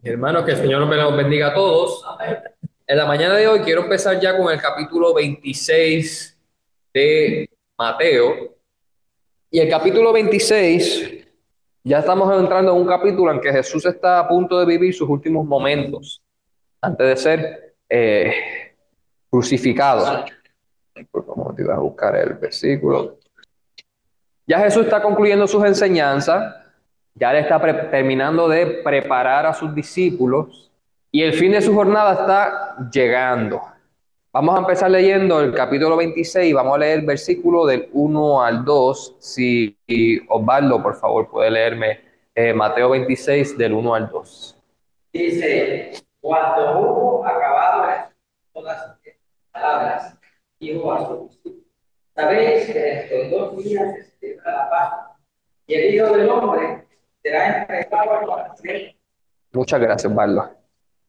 Hermanos, que el Señor me los bendiga a todos. En la mañana de hoy quiero empezar ya con el capítulo 26 de Mateo. Y el capítulo 26, ya estamos entrando en un capítulo en que Jesús está a punto de vivir sus últimos momentos antes de ser crucificado. Por favor, te iba a buscar el versículo. Ya Jesús está concluyendo sus enseñanzas, ya le está terminando de preparar a sus discípulos y el fin de su jornada está llegando. Vamos a empezar leyendo el capítulo 26 y vamos a leer el versículo del 1 al 2. Si Osvaldo, por favor, puede leerme Mateo 26 del 1 al 2. Dice, cuando hubo acabado todas estas palabras, dijo a sus discípulos, sabéis que dentro de 2 días se celebra la Pascua, y el Hijo del Hombre será entregado a los hombres. Muchas gracias, Osvaldo.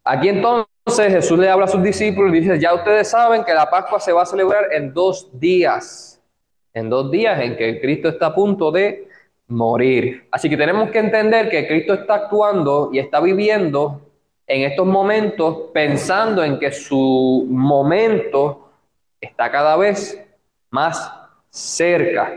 Aquí entonces Jesús le habla a sus discípulos y dice, ya ustedes saben que la Pascua se va a celebrar en 2 días. En 2 días en que Cristo está a punto de morir. Así que tenemos que entender que Cristo está actuando y está viviendo en estos momentos pensando en que su momento está cada vez más cerca.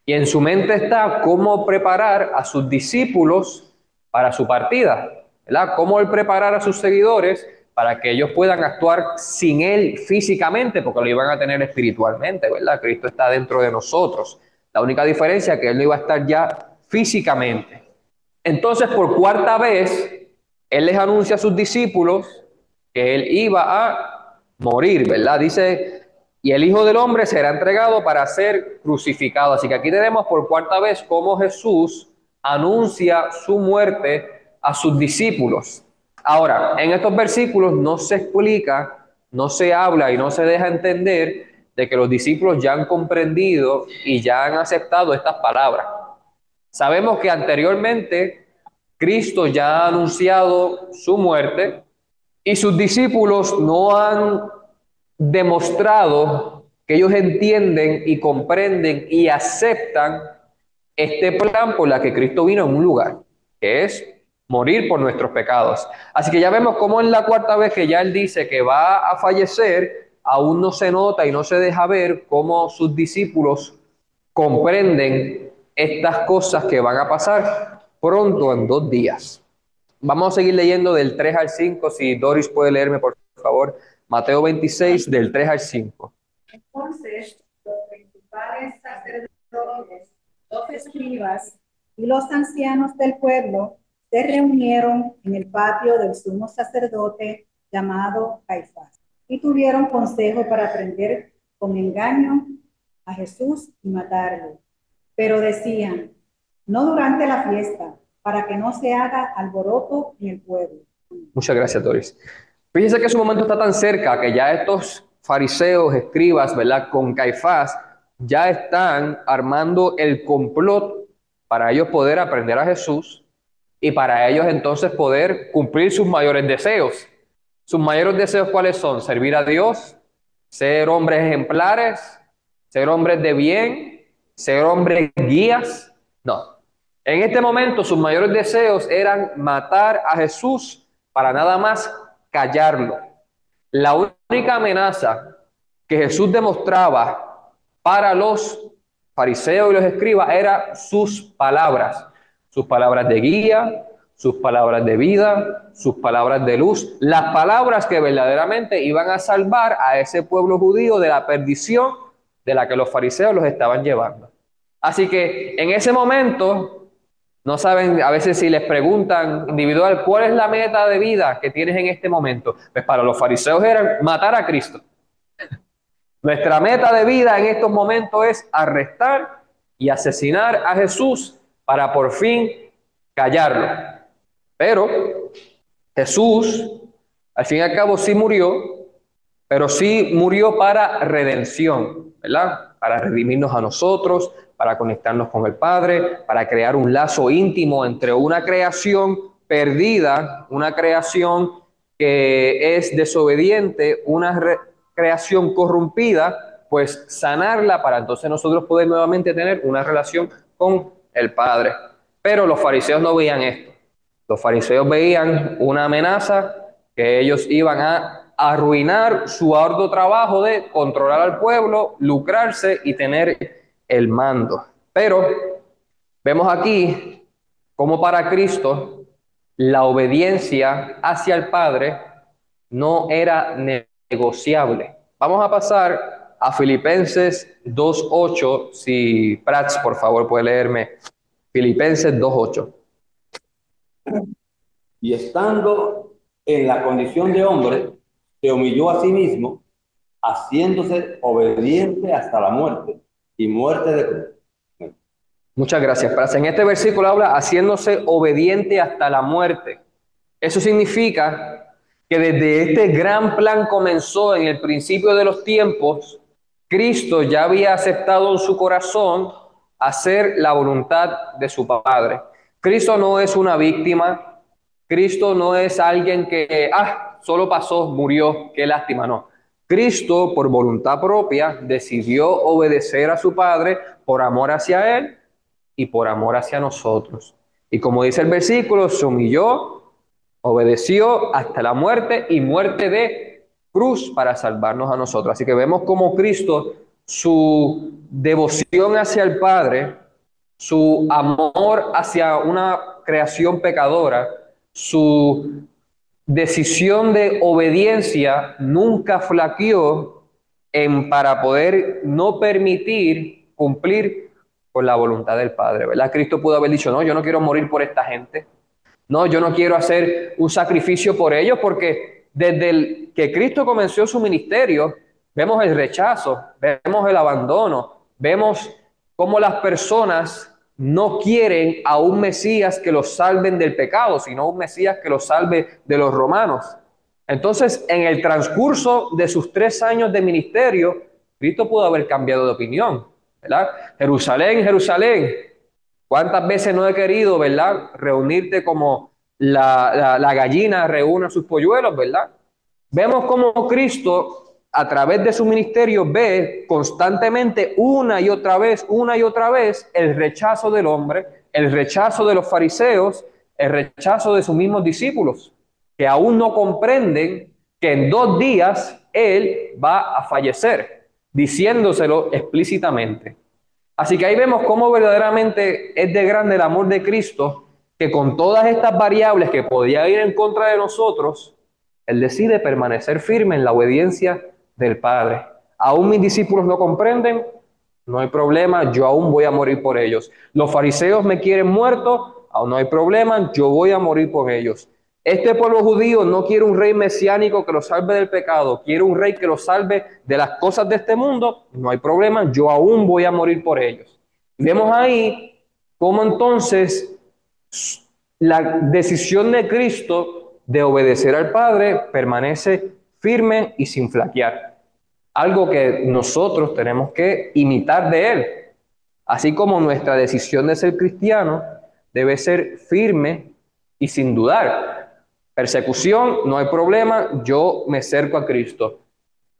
Y en su mente está cómo preparar a sus discípulos para su partida, ¿verdad? Cómo él preparar a sus seguidores para que ellos puedan actuar sin él físicamente, porque lo iban a tener espiritualmente, ¿verdad? Cristo está dentro de nosotros. La única diferencia es que él no iba a estar ya físicamente. Entonces, por cuarta vez, él les anuncia a sus discípulos que él iba a morir, ¿verdad? Dice, y el Hijo del Hombre será entregado para ser crucificado. Así que aquí tenemos por cuarta vez cómo Jesús anuncia su muerte a sus discípulos. Ahora, en estos versículos no se explica, no se habla y no se deja entender de que los discípulos ya han comprendido y ya han aceptado estas palabras. Sabemos que anteriormente Cristo ya ha anunciado su muerte y sus discípulos no han demostrado que ellos entienden y comprenden y aceptan este plan por la que Cristo vino en un lugar, que es morir por nuestros pecados. Así que ya vemos cómo en la cuarta vez que ya Él dice que va a fallecer, aún no se nota y no se deja ver cómo sus discípulos comprenden estas cosas que van a pasar pronto en 2 días. Vamos a seguir leyendo del 3 al 5. Si Doris puede leerme, por favor, Mateo 26, del 3 al 5. Entonces, los principales sacerdotes, los escribas y los ancianos del pueblo se reunieron en el patio del sumo sacerdote llamado Caifás y tuvieron consejo para prender con engaño a Jesús y matarlo. Pero decían, no durante la fiesta, para que no se haga alboroto en el pueblo. Muchas gracias, Doris. Fíjense que su momento está tan cerca que ya estos fariseos, escribas, ¿verdad? Con Caifás, ya están armando el complot para ellos poder aprender a Jesús y para ellos entonces poder cumplir sus mayores deseos. Sus mayores deseos, ¿cuáles son? Servir a Dios, ser hombres ejemplares, ser hombres de bien, ser hombres guías. No. En este momento sus mayores deseos eran matar a Jesús para nada más callarlo. La única amenaza que Jesús demostraba para los fariseos y los escribas era sus palabras de guía, sus palabras de vida, sus palabras de luz, las palabras que verdaderamente iban a salvar a ese pueblo judío de la perdición de la que los fariseos los estaban llevando. Así que en ese momento, no saben, a veces si les preguntan individual, ¿cuál es la meta de vida que tienes en este momento? Pues para los fariseos era matar a Cristo. Nuestra meta de vida en estos momentos es arrestar y asesinar a Jesús para por fin callarlo. Pero Jesús, al fin y al cabo, sí murió, pero sí murió para redención, ¿verdad? Para redimirnos a nosotros, para conectarnos con el Padre, para crear un lazo íntimo entre una creación perdida, una creación que es desobediente, una creación corrompida, pues sanarla para entonces nosotros poder nuevamente tener una relación con el Padre. Pero los fariseos no veían esto. Los fariseos veían una amenaza que ellos iban a arruinar su arduo trabajo de controlar al pueblo, lucrarse y tener el mando. Pero vemos aquí cómo para Cristo la obediencia hacia el Padre no era negociable. Vamos a pasar a Filipenses 2:8. Si Prats, por favor, puede leerme Filipenses 2:8. Y estando en la condición de hombre, se humilló a sí mismo, haciéndose obediente hasta la muerte y muerte de cruz. Muchas gracias, Prats. En este versículo habla haciéndose obediente hasta la muerte. Eso significa que desde este gran plan comenzó en el principio de los tiempos, Cristo ya había aceptado en su corazón hacer la voluntad de su Padre. Cristo no es una víctima, Cristo no es alguien que, solo pasó, murió, qué lástima, no. Cristo, por voluntad propia, decidió obedecer a su Padre por amor hacia Él y por amor hacia nosotros. Y como dice el versículo, se humilló, obedeció hasta la muerte y muerte de cruz para salvarnos a nosotros. Así que vemos como Cristo, su devoción hacia el Padre, su amor hacia una creación pecadora, su decisión de obediencia nunca flaqueó para poder no permitir cumplir con la voluntad del Padre, ¿verdad? Cristo pudo haber dicho, no, yo no quiero morir por esta gente. No, yo no quiero hacer un sacrificio por ellos, porque desde que Cristo comenzó su ministerio, vemos el rechazo, vemos el abandono, vemos cómo las personas no quieren a un Mesías que los salven del pecado, sino un Mesías que los salve de los romanos. Entonces, en el transcurso de sus 3 años de ministerio, Cristo pudo haber cambiado de opinión, ¿verdad? Jerusalén, Jerusalén, ¿cuántas veces no he querido, verdad, reunirte como la gallina reúne a sus polluelos, verdad? Vemos cómo Cristo, a través de su ministerio, ve constantemente una y otra vez, el rechazo del hombre, el rechazo de los fariseos, el rechazo de sus mismos discípulos, que aún no comprenden que en 2 días Él va a fallecer, diciéndoselo explícitamente. Así que ahí vemos cómo verdaderamente es de grande el amor de Cristo, que con todas estas variables que podía ir en contra de nosotros, Él decide permanecer firme en la obediencia del Padre. Aún mis discípulos no comprenden, no hay problema, yo aún voy a morir por ellos. Los fariseos me quieren muerto, aún no hay problema, yo voy a morir por ellos. Este pueblo judío no quiere un rey mesiánico que lo salve del pecado, quiere un rey que lo salve de las cosas de este mundo, no hay problema, yo aún voy a morir por ellos. Vemos ahí cómo entonces la decisión de Cristo de obedecer al Padre permanece firme y sin flaquear. Algo que nosotros tenemos que imitar de Él. Así como nuestra decisión de ser cristiano debe ser firme y sin dudar. Persecución, no hay problema, yo me acerco a Cristo.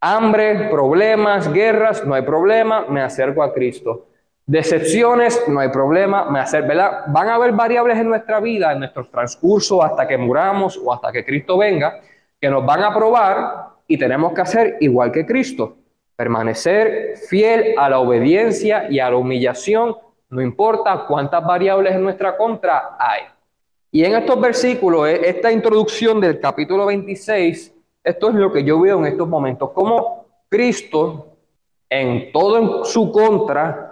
Hambre, problemas, guerras, no hay problema, me acerco a Cristo. Decepciones, no hay problema, ¿verdad? Van a haber variables en nuestra vida, en nuestro transcurso, hasta que muramos o hasta que Cristo venga, que nos van a probar y tenemos que hacer igual que Cristo. Permanecer fiel a la obediencia y a la humillación, no importa cuántas variables en nuestra contra hay. Y en estos versículos, esta introducción del capítulo 26, esto es lo que yo veo en estos momentos, cómo Cristo, en todo en su contra,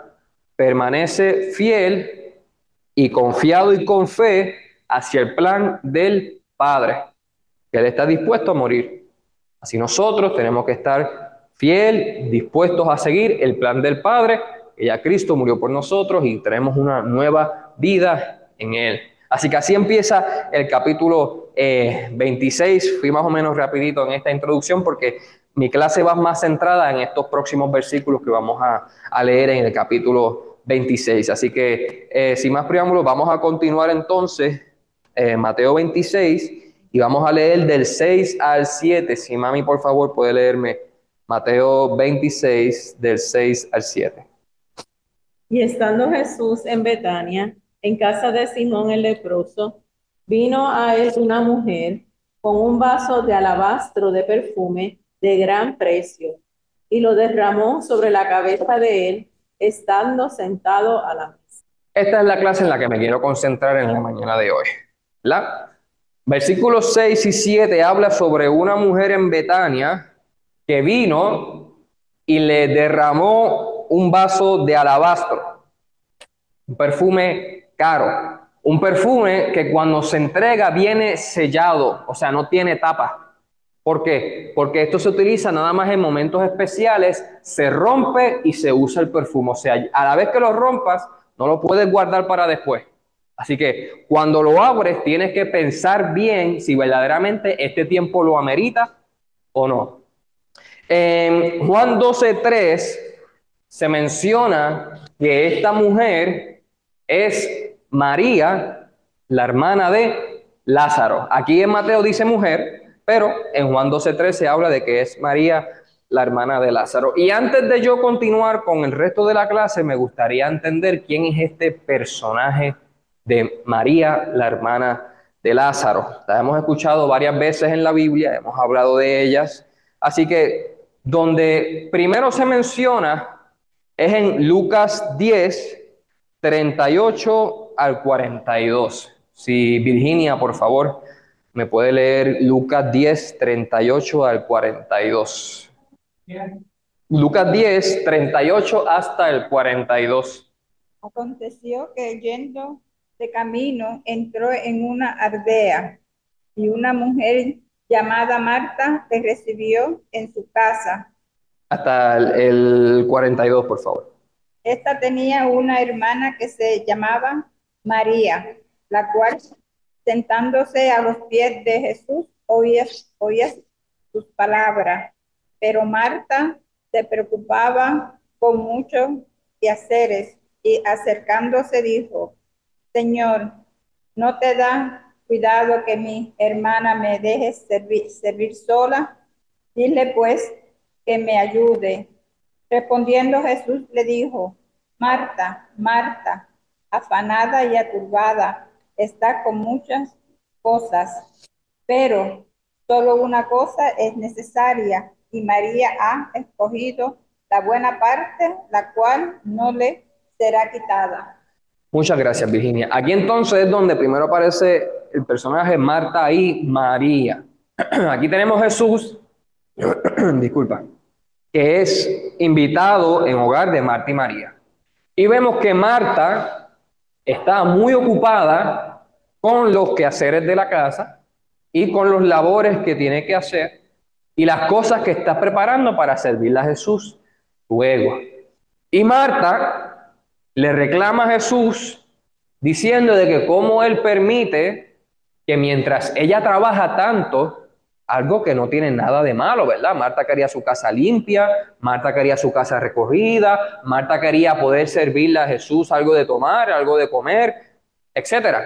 permanece fiel y confiado y con fe hacia el plan del Padre, que Él está dispuesto a morir. Así nosotros tenemos que estar fiel, dispuestos a seguir el plan del Padre, que ya Cristo murió por nosotros y tenemos una nueva vida en Él. Así que así empieza el capítulo 26. Fui más o menos rapidito en esta introducción porque mi clase va más centrada en estos próximos versículos que vamos a leer en el capítulo 26. Así que sin más preámbulos, vamos a continuar entonces Mateo 26 y vamos a leer del 6 al 7. Si mami, por favor, puede leerme Mateo 26 del 6 al 7. Y estando Jesús en Betania, en casa de Simón el leproso, Vino a él una mujer con un vaso de alabastro de perfume de gran precio y lo derramó sobre la cabeza de él, estando sentado a la mesa. Esta es la clase en la que me quiero concentrar en la mañana de hoy, ¿verdad? Versículos 6 y 7 habla sobre una mujer en Betania que vino y le derramó un vaso de alabastro, un perfume caro, un perfume que cuando se entrega viene sellado, o sea, no tiene tapa. ¿Por qué? Porque esto se utiliza nada más en momentos especiales, se rompe y se usa el perfume. O sea, a la vez que lo rompas, no lo puedes guardar para después. Así que cuando lo abres, tienes que pensar bien si verdaderamente este tiempo lo amerita o no. En Juan 12:3 se menciona que esta mujer es María, la hermana de Lázaro. Aquí en Mateo dice mujer, pero en Juan 12:3 se habla de que es María, la hermana de Lázaro. Y antes de yo continuar con el resto de la clase, me gustaría entender quién es este personaje de María, la hermana de Lázaro. La hemos escuchado varias veces en la Biblia, hemos hablado de ellas. Así que donde primero se menciona es en Lucas 10, 38 al 42. Si Virginia, por favor, me puede leer Lucas 10, 38 al 42. Lucas 10, 38 hasta el 42. Aconteció que yendo de camino entró en una aldea y una mujer llamada Marta le recibió en su casa. Hasta el 42, por favor. Esta tenía una hermana que se llamaba María, la cual, sentándose a los pies de Jesús, oía sus palabras. Pero Marta se preocupaba con muchos quehaceres y acercándose dijo: Señor, ¿no te da cuidado que mi hermana me deje servir sola? Dile pues que me ayude. Respondiendo Jesús le dijo: Marta, Marta, afanada y aturbada, está con muchas cosas, pero solo una cosa es necesaria, y María ha escogido la buena parte, la cual no le será quitada. Muchas gracias, Virginia. Aquí entonces es donde primero aparece el personaje Marta y María. Aquí tenemos Jesús, disculpa, que es invitado en hogar de Marta y María. Y vemos que Marta está muy ocupada con los quehaceres de la casa y con los labores que tiene que hacer y las cosas que está preparando para servirle a Jesús luego. Y Marta le reclama a Jesús diciendo de que cómo él permite que mientras ella trabaja tanto, algo que no tiene nada de malo, ¿verdad? Marta quería su casa limpia, Marta quería su casa recorrida, Marta quería poder servirle a Jesús algo de tomar, algo de comer, etcétera.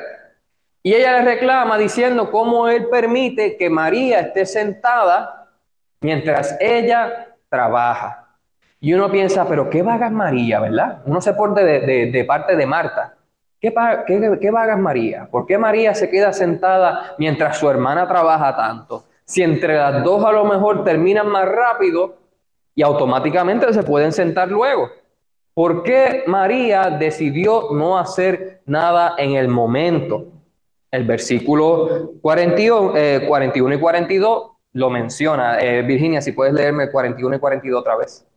Y ella le reclama diciendo cómo él permite que María esté sentada mientras ella trabaja. Y uno piensa, pero ¿qué vaga es María, verdad? Uno se pone de parte de Marta. ¿Qué vaga es María? ¿Por qué María se queda sentada mientras su hermana trabaja tanto? Si entre las dos a lo mejor terminan más rápido y automáticamente se pueden sentar luego. ¿Por qué María decidió no hacer nada en el momento? El versículo 41 y 42 lo menciona. Virginia, si puedes leerme 41 y 42 otra vez.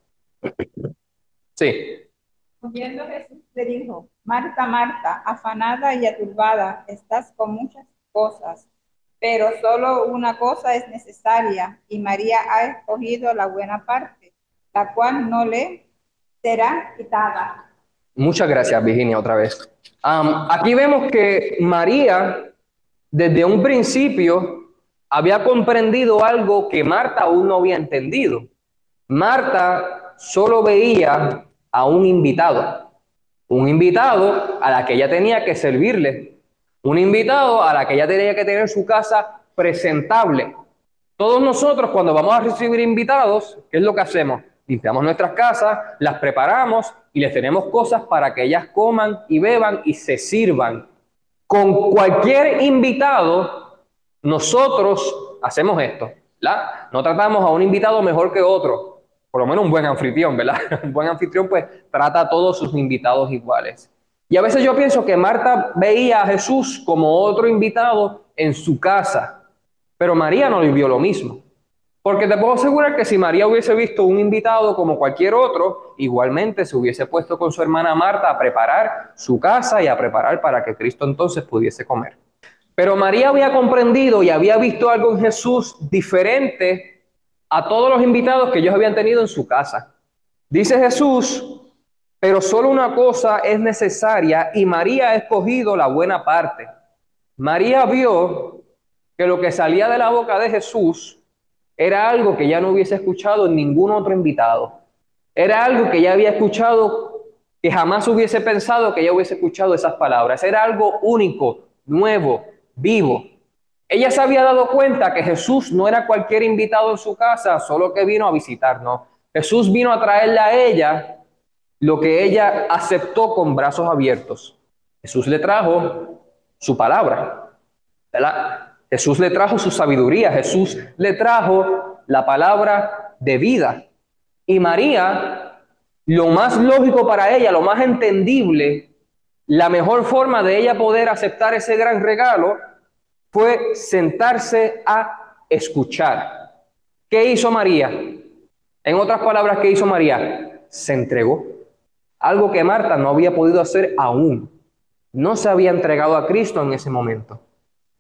Sí. Respondiendo Jesús le dijo: Marta, Marta, afanada y aturbada, estás con muchas cosas, pero solo una cosa es necesaria, y María ha escogido la buena parte, la cual no le será quitada. Muchas gracias, Virginia, otra vez. Aquí vemos que María, desde un principio, había comprendido algo que Marta aún no había entendido. Marta solo veía a un invitado a la que ella tenía que servirle, un invitado a la que ella tenía que tener su casa presentable. Todos nosotros cuando vamos a recibir invitados, ¿qué es lo que hacemos? Limpiamos nuestras casas, las preparamos y les tenemos cosas para que ellas coman y beban y se sirvan. con cualquier invitado, nosotros hacemos esto, ¿verdad? No tratamos a un invitado mejor que otro, por lo menos un buen anfitrión, ¿verdad? Un buen anfitrión pues trata a todos sus invitados iguales. Y a veces yo pienso que Marta veía a Jesús como otro invitado en su casa, pero María no vivió lo mismo. Porque te puedo asegurar que si María hubiese visto un invitado como cualquier otro, igualmente se hubiese puesto con su hermana Marta a preparar su casa y a preparar para que Cristo entonces pudiese comer. Pero María había comprendido y había visto algo en Jesús diferente a todos los invitados que ellos habían tenido en su casa. Dice Jesús, pero solo una cosa es necesaria y María ha escogido la buena parte. María vio que lo que salía de la boca de Jesús era algo que ya no hubiese escuchado en ningún otro invitado. Era algo que ya había escuchado, que jamás hubiese pensado que ya hubiese escuchado esas palabras. Era algo único, nuevo, vivo. Ella se había dado cuenta que Jesús no era cualquier invitado en su casa, solo que vino a visitarnos. Jesús vino a traerle a ella lo que ella aceptó con brazos abiertos. Jesús le trajo su palabra, ¿verdad? Jesús le trajo su sabiduría, Jesús le trajo la palabra de vida. Y María, lo más lógico para ella, lo más entendible, la mejor forma de ella poder aceptar ese gran regalo fue sentarse a escuchar. ¿Qué hizo María? En otras palabras, ¿qué hizo María? Se entregó. Algo que Marta no había podido hacer aún. No se había entregado a Cristo en ese momento.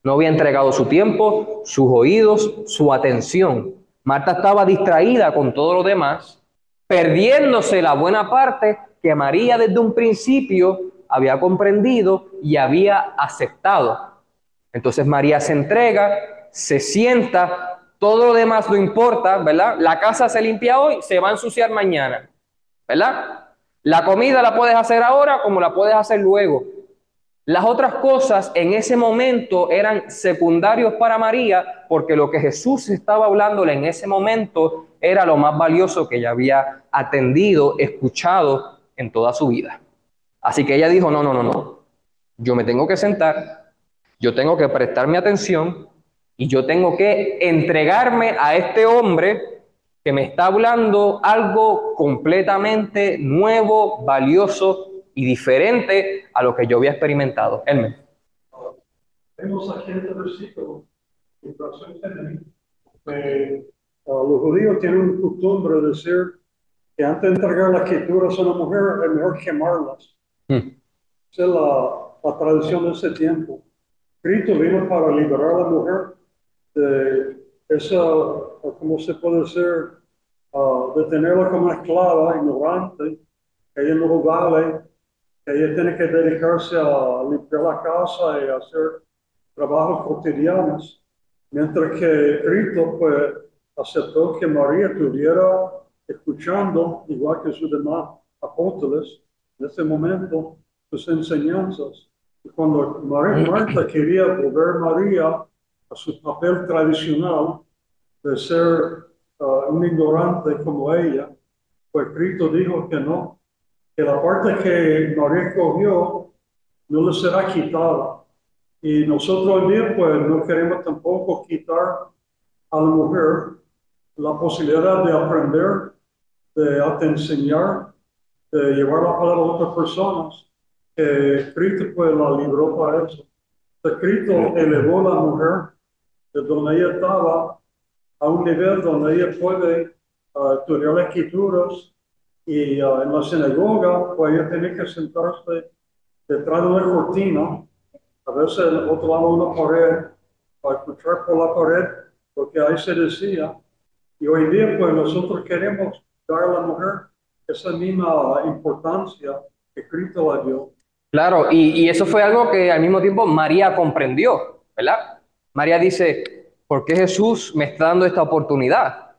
No había entregado su tiempo, sus oídos, su atención. Marta estaba distraída con todo lo demás, perdiéndose la buena parte que María desde un principio había comprendido y había aceptado. Entonces María se entrega, se sienta, todo lo demás no importa, ¿verdad? La casa se limpia hoy, se va a ensuciar mañana, ¿verdad? La comida la puedes hacer ahora como la puedes hacer luego. Las otras cosas en ese momento eran secundarios para María, porque lo que Jesús estaba hablándole en ese momento era lo más valioso que ella había atendido, escuchado en toda su vida. Así que ella dijo, no. Yo me tengo que sentar, yo tengo que prestarme atención y yo tengo que entregarme a este hombre que me está hablando algo completamente nuevo, valioso y diferente a lo que yo había experimentado. Elmer. Vemos aquí en este versículo, en razón que los judíos tienen una costumbre de decir que antes de entregar las escrituras a una mujer es mejor quemarlas. Esa es la tradición de ese tiempo. Cristo vino para liberar a la mujer de esa, ¿cómo se puede decir? De tenerla como una esclava, ignorante, que ella no vale, que ella tiene que dedicarse a limpiar la casa y hacer trabajos cotidianos, mientras que Cristo pues aceptó que María estuviera escuchando, igual que sus demás apóstoles, en ese momento, sus enseñanzas. Y cuando Marta quería volver María a su papel tradicional de ser un ignorante como ella, pues Cristo dijo que no, que la parte que María escogió no le será quitada. Y nosotros hoy día pues no queremos tampoco quitar a la mujer la posibilidad de aprender, de enseñar, de llevar la palabra a otras personas. Cristo pues la libró para eso. Cristo elevó a la mujer de donde ella estaba a un nivel donde ella puede estudiar las escrituras y en la sinagoga pues ella tiene que sentarse detrás de una cortina, a veces al otro lado de una pared, para escuchar por la pared lo que ahí se decía. Y hoy día pues nosotros queremos dar a la mujer esa misma importancia que Cristo la dio. Claro, y eso fue algo que al mismo tiempo María comprendió, ¿verdad? María dice, ¿por qué Jesús me está dando esta oportunidad?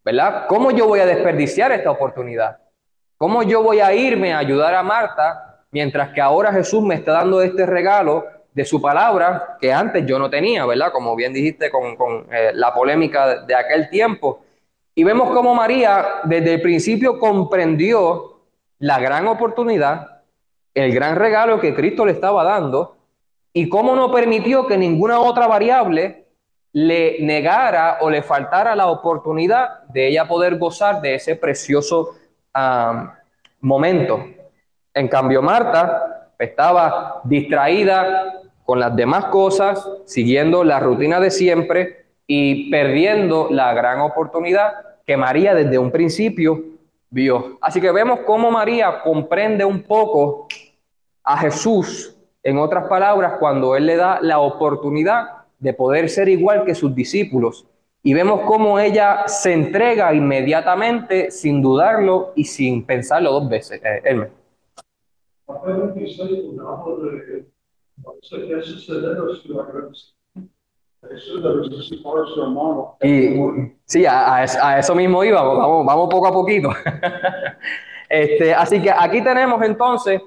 ¿Verdad? ¿Cómo yo voy a desperdiciar esta oportunidad? ¿Cómo yo voy a irme a ayudar a Marta mientras que ahora Jesús me está dando este regalo de su palabra que antes yo no tenía, ¿verdad? Como bien dijiste con la polémica de aquel tiempo. Y vemos cómo María desde el principio comprendió la gran oportunidad, el gran regalo que Cristo le estaba dando, y cómo no permitió que ninguna otra variable le negara o le faltara la oportunidad de ella poder gozar de ese precioso momento. En cambio, Marta estaba distraída con las demás cosas, siguiendo la rutina de siempre y perdiendo la gran oportunidad que María desde un principio vio. Así que vemos cómo María comprende un poco a Jesús, en otras palabras, cuando Él le da la oportunidad de poder ser igual que sus discípulos. Y vemos cómo ella se entrega inmediatamente, sin dudarlo y sin pensarlo dos veces. Elmer. Mateo 26, donde habla de parece que ese cerebro es la gracia. Eso debe disipar a su hermano. Y sí, a eso mismo iba, vamos poco a poquito. Así que aquí tenemos entonces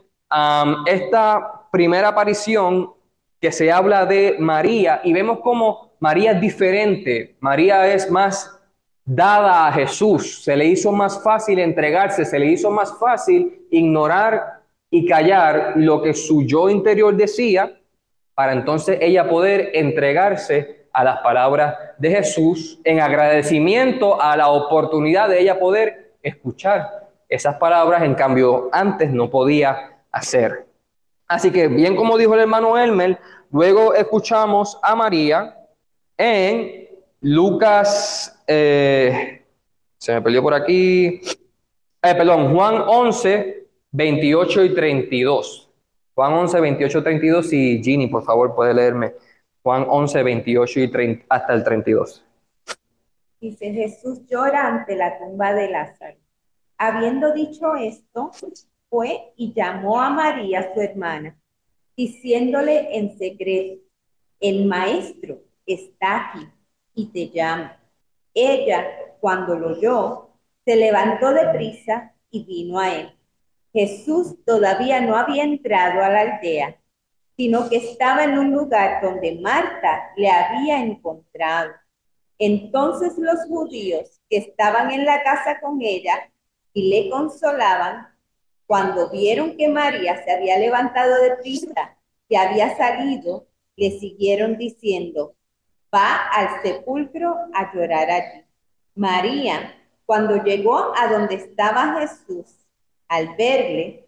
esta primera aparición que se habla de María y vemos cómo María es diferente. María es más dada a Jesús, se le hizo más fácil entregarse, se le hizo más fácil ignorar y callar lo que su yo interior decía, para entonces ella poder entregarse a las palabras de Jesús en agradecimiento a la oportunidad de ella poder escuchar esas palabras. En cambio, antes no podía hacer. Así que, bien como dijo el hermano Elmer, luego escuchamos a María en Lucas, se me perdió por aquí, Juan 11, 28 y 32. Juan 11, 28, 32, y Ginny, por favor, puede leerme Juan 11, 28 y 30, hasta el 32. Dice: Jesús llora ante la tumba de Lázaro. Habiendo dicho esto, fue y llamó a María, su hermana, diciéndole en secreto: el maestro está aquí y te llama. Ella, cuando lo oyó, se levantó deprisa y vino a él. Jesús todavía no había entrado a la aldea, sino que estaba en un lugar donde Marta le había encontrado. Entonces los judíos que estaban en la casa con ella y le consolaban, cuando vieron que María se había levantado deprisa y había salido, le siguieron diciendo: va al sepulcro a llorar allí. María, cuando llegó a donde estaba Jesús, al verle,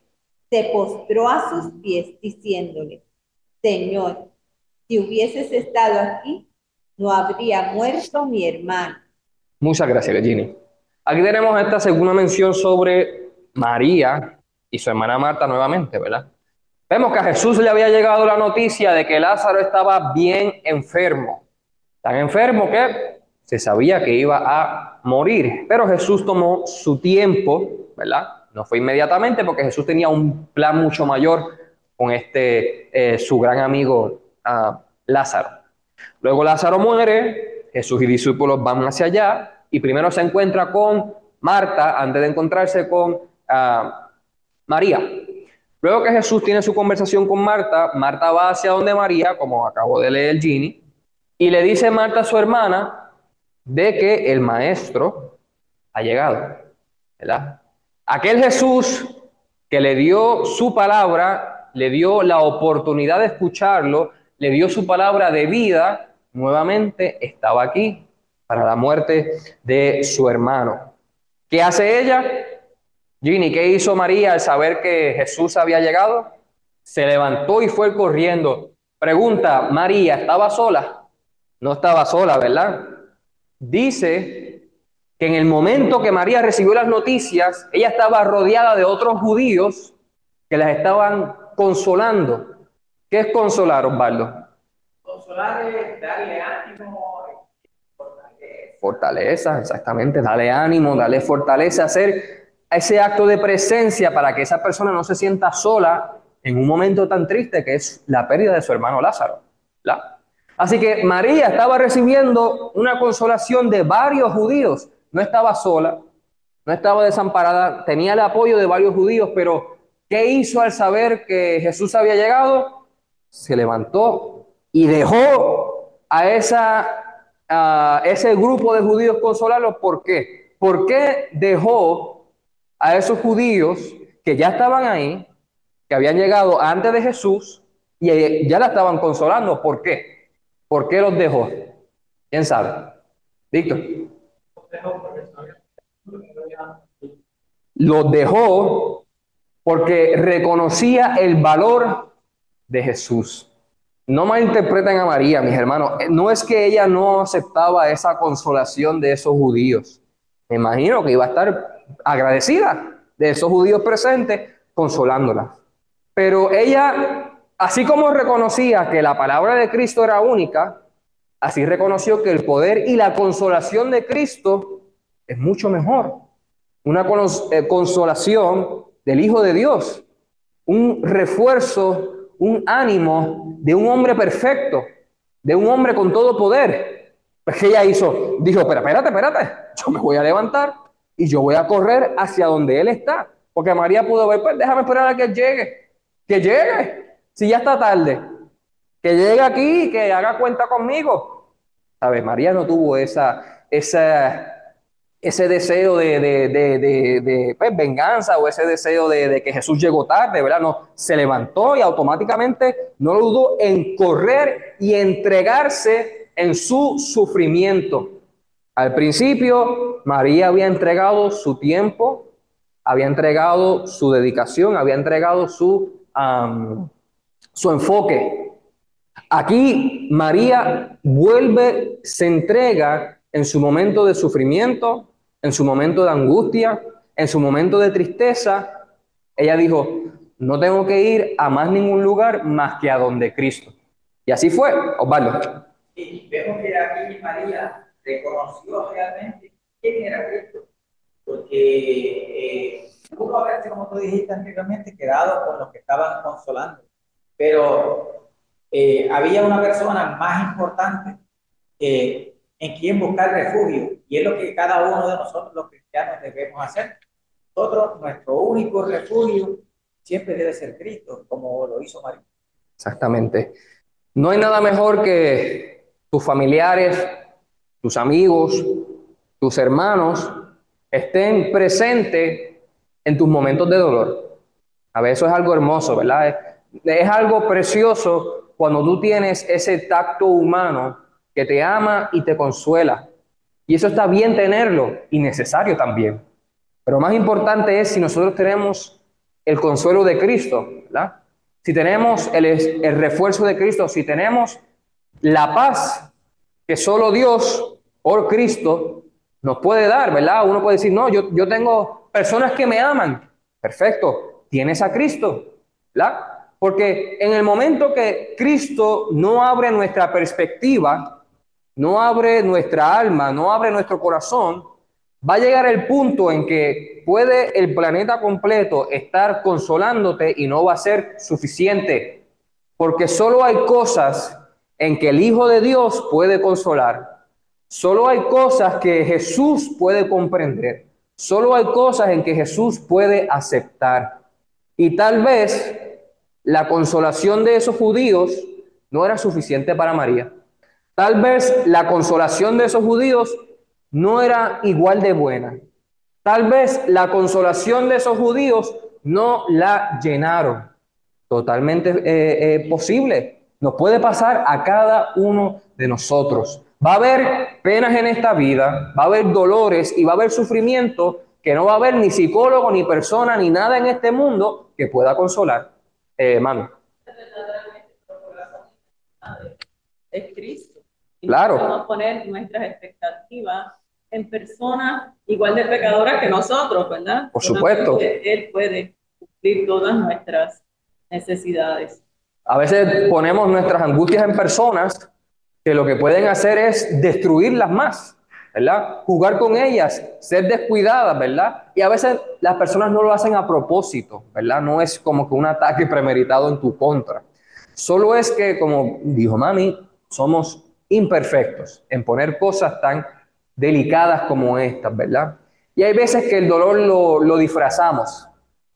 se postró a sus pies diciéndole: Señor, si hubieses estado aquí, no habría muerto mi hermano. Muchas gracias, Virginia. Aquí tenemos esta segunda mención sobre María y su hermana Marta nuevamente, ¿verdad? Vemos que a Jesús le había llegado la noticia de que Lázaro estaba bien enfermo. Tan enfermo que se sabía que iba a morir. Pero Jesús tomó su tiempo, ¿verdad? No fue inmediatamente, porque Jesús tenía un plan mucho mayor con su gran amigo Lázaro. Luego Lázaro muere, Jesús y discípulos van hacia allá y primero se encuentra con Marta antes de encontrarse con María. Luego que Jesús tiene su conversación con Marta, Marta va hacia donde María, como acabo de leer Ginny, y le dice Marta a su hermana de que el maestro ha llegado, ¿verdad? Aquel Jesús que le dio su palabra, le dio la oportunidad de escucharlo, le dio su palabra de vida, nuevamente estaba aquí para la muerte de su hermano. ¿Qué hace ella? Ginny, ¿qué hizo María al saber que Jesús había llegado? Se levantó y fue corriendo. Pregunta, ¿María estaba sola? No estaba sola, ¿verdad? Dice que en el momento que María recibió las noticias, ella estaba rodeada de otros judíos que las estaban consolando. ¿Qué es consolar, Osvaldo? Consolar es darle ánimo, fortaleza, exactamente, darle ánimo, darle fortaleza, hacer ese acto de presencia para que esa persona no se sienta sola en un momento tan triste que es la pérdida de su hermano Lázaro, ¿verdad? Así que María estaba recibiendo una consolación de varios judíos, no estaba sola, no estaba desamparada, tenía el apoyo de varios judíos, pero ¿qué hizo al saber que Jesús había llegado? Se levantó y dejó a ese grupo de judíos consolarlos. ¿Por qué? ¿Por qué dejó a esos judíos que ya estaban ahí, que habían llegado antes de Jesús, y ya la estaban consolando. ¿Por qué? ¿Por qué los dejó? ¿Quién sabe? Víctor. Los dejó porque reconocía el valor de Jesús. No malinterpreten a María, mis hermanos. No es que ella no aceptaba esa consolación de esos judíos. Me imagino que iba a estar agradecida de esos judíos presentes, consolándola. Pero ella, así como reconocía que la palabra de Cristo era única, así reconoció que el poder y la consolación de Cristo es mucho mejor. Una consolación del Hijo de Dios, un refuerzo, un ánimo de un hombre perfecto, de un hombre con todo poder. Pues que ella hizo, dijo, pero espérate, yo me voy a levantar y yo voy a correr hacia donde Él está. Porque María pudo ver, pues déjame esperar a que Él llegue, si ya está tarde, que llegue aquí y que haga cuenta conmigo. ¿Sabes? María no tuvo ese deseo de pues, venganza o ese deseo de que Jesús llegó tarde, ¿verdad? No, se levantó y automáticamente no lo dudó en correr y entregarse en su sufrimiento. Al principio, María había entregado su tiempo, había entregado su dedicación, había entregado su enfoque. Aquí María vuelve, se entrega en su momento de sufrimiento, en su momento de angustia, en su momento de tristeza. Ella dijo, no tengo que ir a más ningún lugar más que a donde Cristo. Y así fue, Osvaldo. Y vemos que aquí María reconoció realmente quién era Cristo, porque pudo haberse, como tú dijiste anteriormente, quedado con los que estaban consolando, pero había una persona más importante en quien buscar refugio, y es lo que cada uno de nosotros los cristianos debemos hacer. Nosotros, nuestro único refugio siempre debe ser Cristo, como lo hizo María. Exactamente. No hay nada mejor que tus familiares, tus amigos, tus hermanos estén presentes en tus momentos de dolor. A veces es algo hermoso, ¿verdad? Es algo precioso cuando tú tienes ese tacto humano que te ama y te consuela. Y eso está bien tenerlo y necesario también. Pero más importante es si nosotros tenemos el consuelo de Cristo, ¿verdad? Si tenemos el refuerzo de Cristo, si tenemos la paz que solo Dios por Cristo nos puede dar, ¿verdad? Uno puede decir, no, yo tengo personas que me aman. Perfecto, tienes a Cristo, ¿verdad? Porque en el momento que Cristo no abre nuestra perspectiva, no abre nuestra alma, no abre nuestro corazón, va a llegar el punto en que puede el planeta completo estar consolándote y no va a ser suficiente, porque solo hay cosas en que el Hijo de Dios puede consolar, solo hay cosas que Jesús puede comprender, solo hay cosas en que Jesús puede aceptar. Y tal vez la consolación de esos judíos no era suficiente para María. Tal vez la consolación de esos judíos no era igual de buena. Tal vez la consolación de esos judíos no la llenaron. Totalmente posible. Nos puede pasar a cada uno de nosotros. Va a haber penas en esta vida, va a haber dolores y va a haber sufrimiento que no va a haber ni psicólogo, ni persona, ni nada en este mundo que pueda consolar. Mami. Es Cristo. Y Claro. Vamos a poner nuestras expectativas en personas igual de pecadoras que nosotros, ¿verdad? Por supuesto. Él puede cumplir todas nuestras necesidades. A veces ponemos nuestras angustias en personas que lo que pueden hacer es destruirlas más, ¿verdad? Jugar con ellas, ser descuidadas, ¿verdad? Y a veces las personas no lo hacen a propósito, ¿verdad? No es como que un ataque premeditado en tu contra. Solo es que, como dijo Mami, somos imperfectos en poner cosas tan delicadas como estas, ¿verdad? Y hay veces que el dolor lo disfrazamos.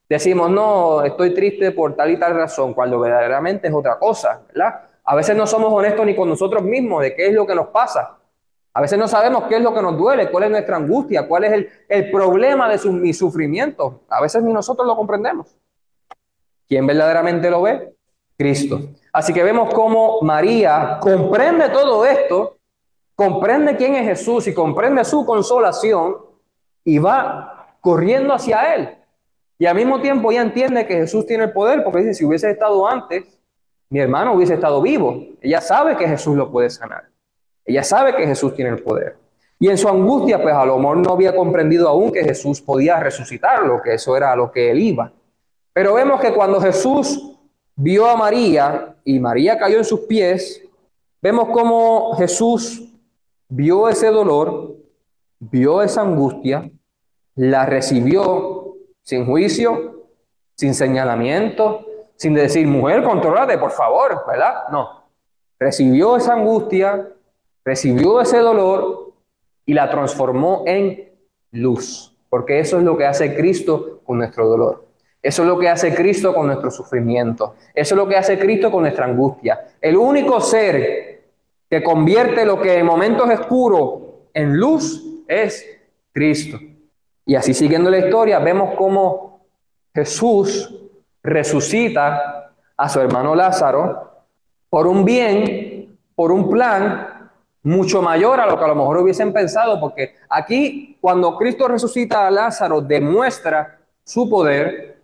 Decimos, no, estoy triste por tal y tal razón, cuando verdaderamente es otra cosa, ¿verdad? A veces no somos honestos ni con nosotros mismos de qué es lo que nos pasa. A veces no sabemos qué es lo que nos duele, cuál es nuestra angustia, cuál es el problema de mi sufrimiento. A veces ni nosotros lo comprendemos. ¿Quién verdaderamente lo ve? Cristo. Así que vemos cómo María comprende todo esto, comprende quién es Jesús y comprende su consolación y va corriendo hacia Él. Y al mismo tiempo ella entiende que Jesús tiene el poder, porque dice, si hubiese estado antes, mi hermano hubiese estado vivo. Ella sabe que Jesús lo puede sanar. Ella sabe que Jesús tiene el poder. Y en su angustia, pues a lo mejor no había comprendido aún que Jesús podía resucitarlo, que eso era a lo que él iba. Pero vemos que cuando Jesús vio a María y María cayó en sus pies, vemos cómo Jesús vio ese dolor, vio esa angustia, la recibió sin juicio, sin señalamiento, sin decir, mujer, contrólate, por favor, ¿verdad? No. Recibió esa angustia, recibió ese dolor y la transformó en luz, porque eso es lo que hace Cristo con nuestro dolor. Eso es lo que hace Cristo con nuestro sufrimiento. Eso es lo que hace Cristo con nuestra angustia. El único ser que convierte lo que en momentos es oscuro en luz es Cristo. Y así siguiendo la historia, vemos cómo Jesús resucita a su hermano Lázaro por un bien, por un plan mucho mayor a lo que a lo mejor hubiesen pensado, porque aquí cuando Cristo resucita a Lázaro demuestra su poder,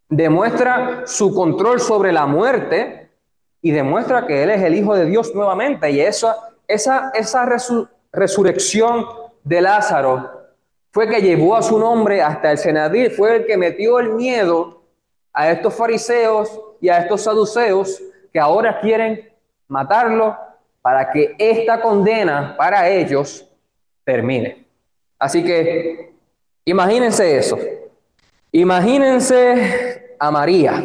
demuestra su control sobre la muerte y demuestra que Él es el Hijo de Dios nuevamente. Y esa resurrección de Lázaro fue que llevó a su nombre hasta el Senadil, fue el que metió el miedo a estos fariseos y a estos saduceos que ahora quieren matarlo para que esta condena para ellos termine. Así que imagínense eso. Imagínense a María.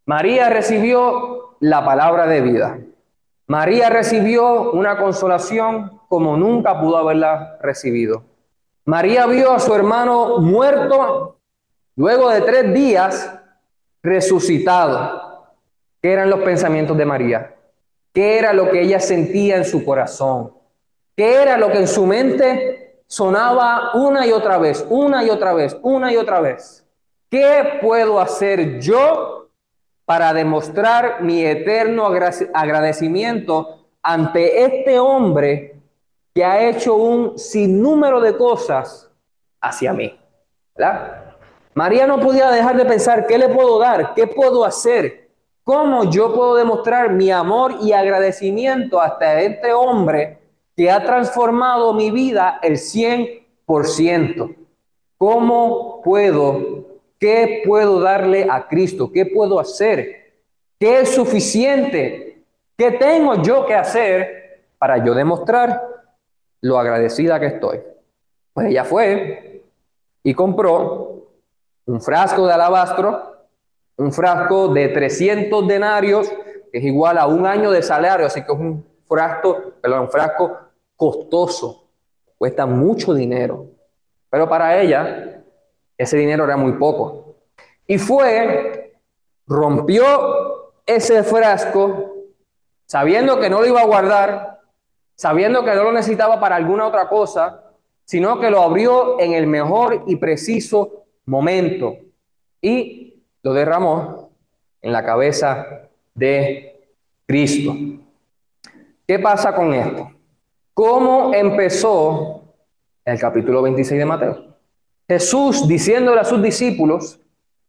María recibió la palabra de vida. María recibió una consolación como nunca pudo haberla recibido. María vio a su hermano muerto, luego de 3 días resucitado. ¿Qué eran los pensamientos de María? ¿Qué era lo que ella sentía en su corazón? ¿Qué era lo que en su mente sonaba una y otra vez, una y otra vez, una y otra vez? ¿Qué puedo hacer yo para demostrar mi eterno agradecimiento ante este hombre que ha hecho un sinnúmero de cosas hacia mí? ¿Verdad? María no podía dejar de pensar, ¿qué le puedo dar? ¿Qué puedo hacer? ¿Cómo yo puedo demostrar mi amor y agradecimiento hasta este hombre que ha transformado mi vida el 100%? ¿Cómo puedo? ¿Qué puedo darle a Cristo? ¿Qué puedo hacer? ¿Qué es suficiente? ¿Qué tengo yo que hacer para yo demostrar lo agradecida que estoy? Pues ella fue y compró un frasco de alabastro, un frasco de 300 denarios, que es igual a 1 año de salario, así que es un frasco costoso, cuesta mucho dinero. Pero para ella, ese dinero era muy poco. Y rompió ese frasco, sabiendo que no lo iba a guardar, sabiendo que no lo necesitaba para alguna otra cosa, sino que lo abrió en el mejor y preciso momento y lo derramó en la cabeza de Cristo. ¿Qué pasa con esto? ¿Cómo empezó el capítulo 26 de Mateo? Jesús diciéndole a sus discípulos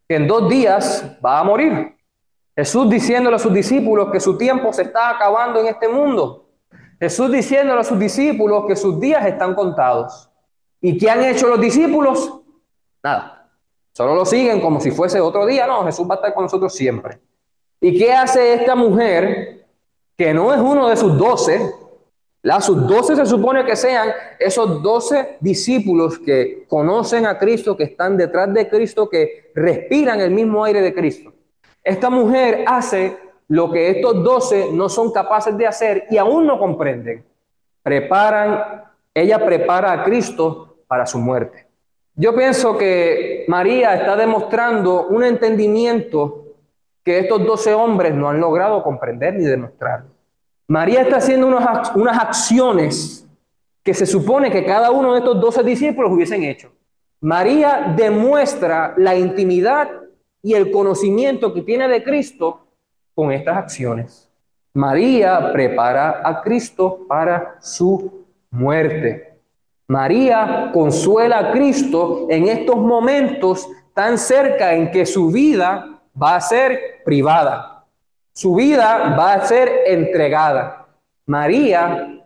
que en 2 días va a morir. Jesús diciéndole a sus discípulos que su tiempo se está acabando en este mundo. Jesús diciéndole a sus discípulos que sus días están contados. ¿Y qué han hecho los discípulos? Nada. Solo lo siguen como si fuese otro día. No, Jesús va a estar con nosotros siempre. ¿Y qué hace esta mujer que no es uno de sus 12? Sus 12 se supone que sean esos 12 discípulos que conocen a Cristo, que están detrás de Cristo, que respiran el mismo aire de Cristo. Esta mujer hace lo que estos 12 no son capaces de hacer y aún no comprenden. Ella prepara a Cristo para su muerte. Yo pienso que María está demostrando un entendimiento que estos 12 hombres no han logrado comprender ni demostrar. María está haciendo unas acciones que se supone que cada uno de estos 12 discípulos hubiesen hecho. María demuestra la intimidad y el conocimiento que tiene de Cristo con estas acciones. María prepara a Cristo para su muerte. María consuela a Cristo en estos momentos tan cerca en que su vida va a ser privada. Su vida va a ser entregada. María,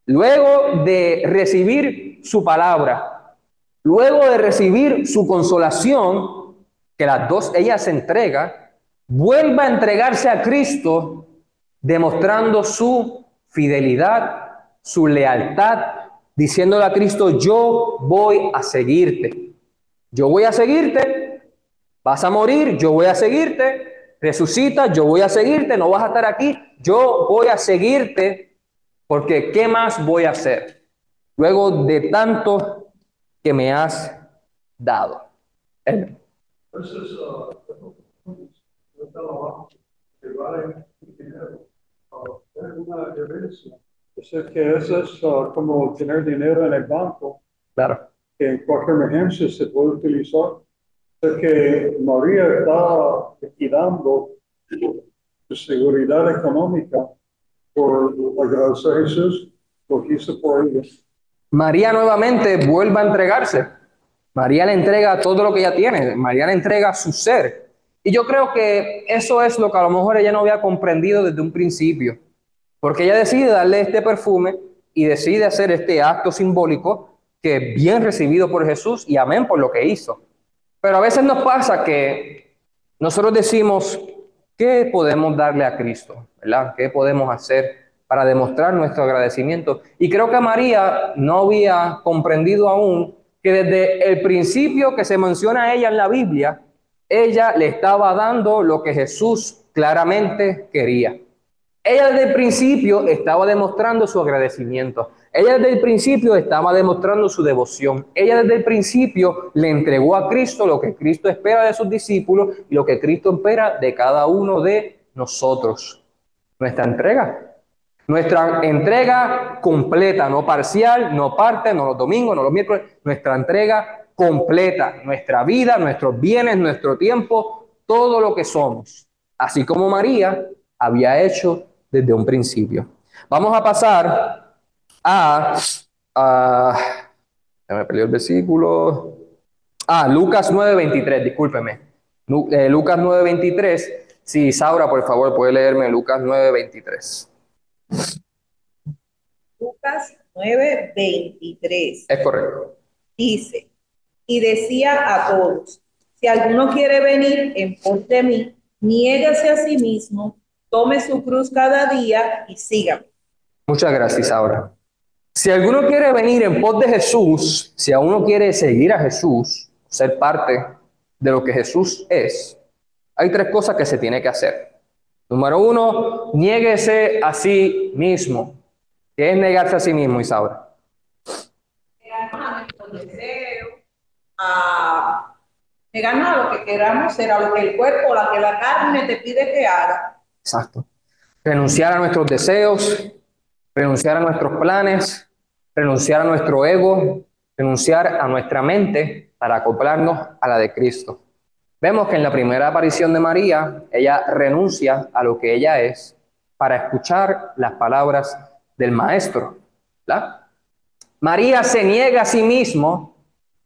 luego de recibir su palabra, luego de recibir su consolación, que las dos ella se entrega, vuelve a entregarse a Cristo, demostrando su fidelidad, su lealtad, diciéndole a Cristo, yo voy a seguirte. Yo voy a seguirte, vas a morir, yo voy a seguirte, resucita, yo voy a seguirte, no vas a estar aquí, yo voy a seguirte, porque ¿qué más voy a hacer? Luego de tanto que me has dado. Entonces, esta alabanza que vale dinero. Es una herencia. Es decir, que eso es como tener dinero en el banco, Claro. que en cualquier emergencia se puede utilizar. Es que María está liquidando su seguridad económica por agradecer a Jesús lo que hizo por ellos. María nuevamente vuelve a entregarse. María le entrega todo lo que ella tiene. María le entrega su ser. Y yo creo que eso es lo que a lo mejor ella no había comprendido desde un principio. Porque ella decide darle este perfume y decide hacer este acto simbólico que es bien recibido por Jesús y amén por lo que hizo. Pero a veces nos pasa que nosotros decimos, ¿qué podemos darle a Cristo? ¿Verdad? ¿Qué podemos hacer para demostrar nuestro agradecimiento? Y creo que María no había comprendido aún que desde el principio que se menciona a ella en la Biblia, ella le estaba dando lo que Jesús claramente quería. Ella desde el principio estaba demostrando su agradecimiento. Ella desde el principio estaba demostrando su devoción. Ella desde el principio le entregó a Cristo lo que Cristo espera de sus discípulos y lo que Cristo espera de cada uno de nosotros. Nuestra entrega completa, no parcial, no parte, no los domingos, no los miércoles. Nuestra entrega completa, nuestra vida, nuestros bienes, nuestro tiempo, todo lo que somos. Así como María había hecho desde un principio. Vamos a pasar ya me perdí el versículo. Lucas 9:23, discúlpeme. Lucas 9:23. Sí, Isaura, por favor, puede leerme Lucas 9:23. Lucas 9:23. Es correcto. Dice, y decía a todos, si alguno quiere venir en pos de mí, niéguese a sí mismo, tome su cruz cada día y sígame. Muchas gracias, Isaura. Si alguno quiere venir en pos de Jesús, si uno quiere seguir a Jesús, ser parte de lo que Jesús es, hay tres cosas que se tiene que hacer. Número uno, niéguese a sí mismo. ¿Qué es negarse a sí mismo, Isaura? Negarnos a nuestros deseos, negarnos a lo que queramos ser, a lo que el cuerpo, a lo que la carne te pide que haga. Exacto. Renunciar a nuestros deseos, renunciar a nuestros planes, renunciar a nuestro ego, renunciar a nuestra mente para acoplarnos a la de Cristo. Vemos que en la primera aparición de María, ella renuncia a lo que ella es para escuchar las palabras del Maestro, ¿verdad? María se niega a sí mismo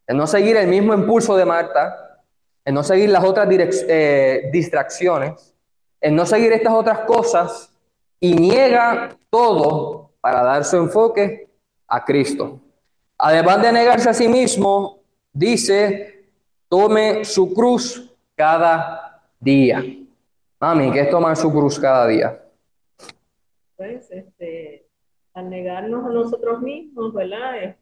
en no seguir el mismo impulso de Marta, en no seguir las otras distracciones, en no seguir estas otras cosas y niega todo para dar su enfoque a Cristo. Además de negarse a sí mismo, dice, tome su cruz cada día. Mami, ¿qué es tomar su cruz cada día? Pues, al negarnos a nosotros mismos, ¿verdad?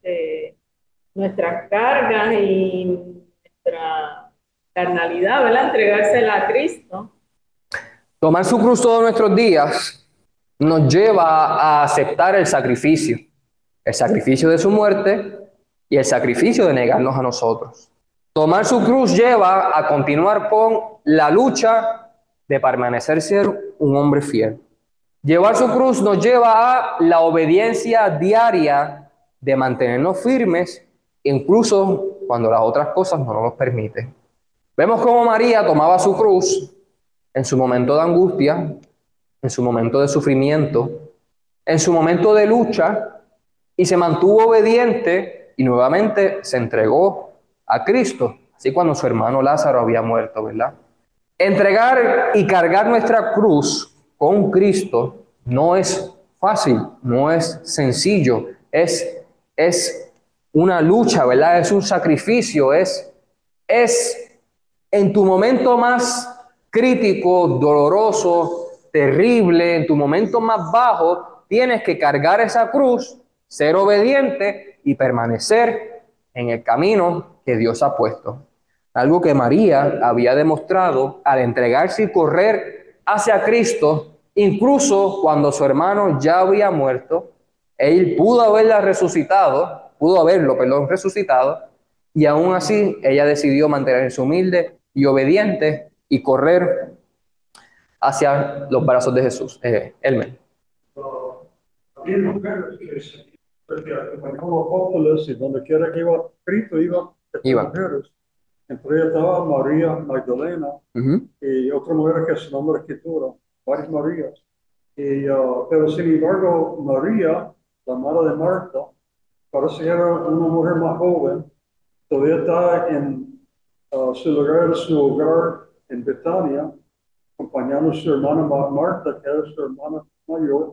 Nuestras cargas y nuestra carnalidad, ¿verdad? Entregársela a Cristo. Tomar su cruz todos nuestros días nos lleva a aceptar el sacrificio de su muerte y el sacrificio de negarnos a nosotros. Tomar su cruz lleva a continuar con la lucha de permanecer ser un hombre fiel. Llevar su cruz nos lleva a la obediencia diaria de mantenernos firmes, incluso cuando las otras cosas no nos lo permiten. Vemos cómo María tomaba su cruz en su momento de angustia, en su momento de sufrimiento, en su momento de lucha, y se mantuvo obediente y nuevamente se entregó a Cristo, así cuando su hermano Lázaro había muerto, ¿verdad? Entregar y cargar nuestra cruz con Cristo no es fácil, no es sencillo, es una lucha, ¿verdad? Es un sacrificio, es en tu momento más crítico, doloroso, terrible, en tu momento más bajo, tienes que cargar esa cruz, ser obediente y permanecer en el camino que Dios ha puesto. Algo que María había demostrado al entregarse y correr hacia Cristo, incluso cuando su hermano ya había muerto, él pudo haberlo, resucitado, y aún así ella decidió mantenerse humilde y obediente y correr hacia los brazos de Jesús. Elmer. Había mujeres que acompañaban a los apóstoles y donde quiera que iba Cristo iba estas mujeres. Entre ellas estaba María Magdalena y otra mujer que se llama la Escritura, varias Marías. Pero sin embargo, María, la madre de Marta, parece que era una mujer más joven, todavía está en su hogar en Betania, acompañando a su hermana Marta, que era su hermana mayor.